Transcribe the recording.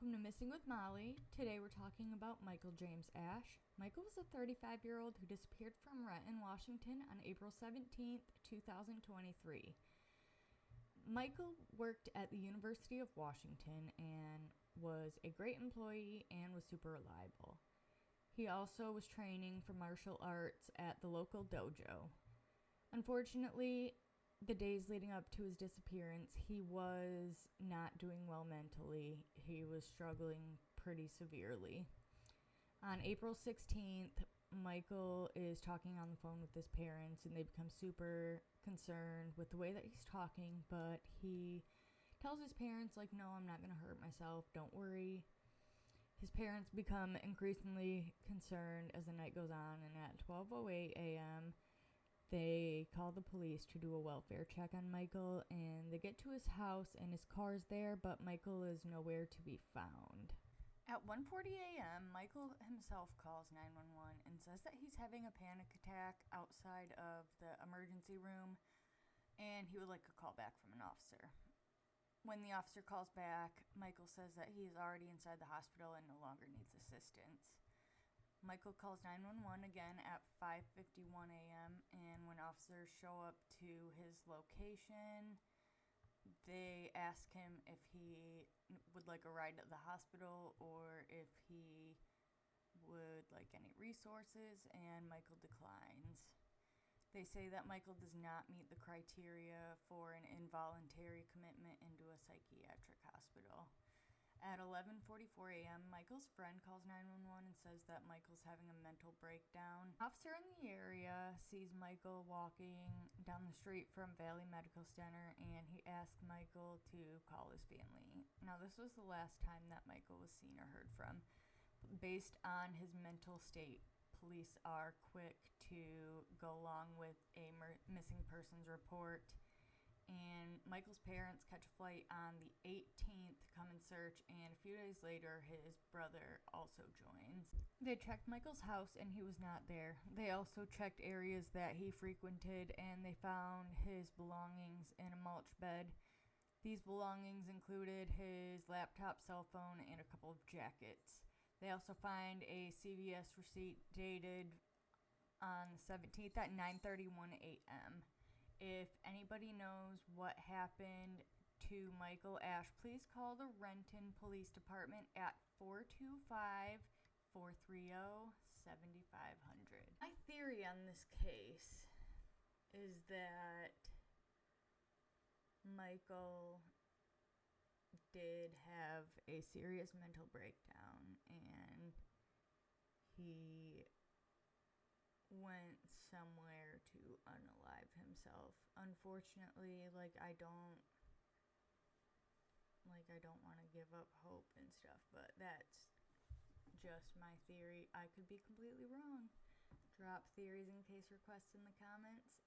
welcome to Missing with Molly. Today we're talking about Michael James Ash. Michael was a 35-year-old who disappeared from Renton, Washington on April 17th, 2023. Michael worked at the University of Washington and was a great employee and was super reliable. He also was training for martial arts at the local dojo. Unfortunately, the days leading up to his disappearance, he was not doing well mentally. He was struggling pretty severely. On April 16th, Michael is talking on the phone with his parents, and they become super concerned with the way that he's talking, but he tells his parents, no, I'm not going to hurt myself, don't worry. His parents become increasingly concerned as the night goes on, and at 12:08 a.m., they call the police to do a welfare check on Michael, and they get to his house and his car's there, but Michael is nowhere to be found. At 1:40 a.m., Michael himself calls 911 and says that he's having a panic attack outside of the emergency room, and he would like a call back from an officer. When the officer calls back, Michael says that he is already inside the hospital and no longer needs assistance. Michael calls 911 again at 5:51 a.m., and when officers show up to his location, they ask him if he would like a ride to the hospital or if he would like any resources, and Michael declines. They say that Michael does not meet the criteria for an involuntary commitment into a psychiatric hospital. At 11:44 a.m., Michael's friend calls 911 and says that Michael's having a mental breakdown. An officer in the area sees Michael walking down the street from Valley Medical Center, and he asks Michael to call his family. Now, this was the last time that Michael was seen or heard from. Based on his mental state, police are quick to go along with a missing persons report. And Michael's parents catch a flight on the 18th to come and search, and a few days later, his brother also joins. They checked Michael's house, and he was not there. They also checked areas that he frequented, and they found his belongings in a mulch bed. These belongings included his laptop, cell phone, and a couple of jackets. They also find a CVS receipt dated on the 17th at 9:31 a.m. If anybody knows what happened to Michael Ash, please call the Renton Police Department at 425-430-7500. My theory on this case is that Michael did have a serious mental breakdown, and he went somewhere to unalive himself. Unfortunately, I don't want to give up hope and stuff, but that's just my theory. I could be completely wrong. Drop theories and case requests in the comments,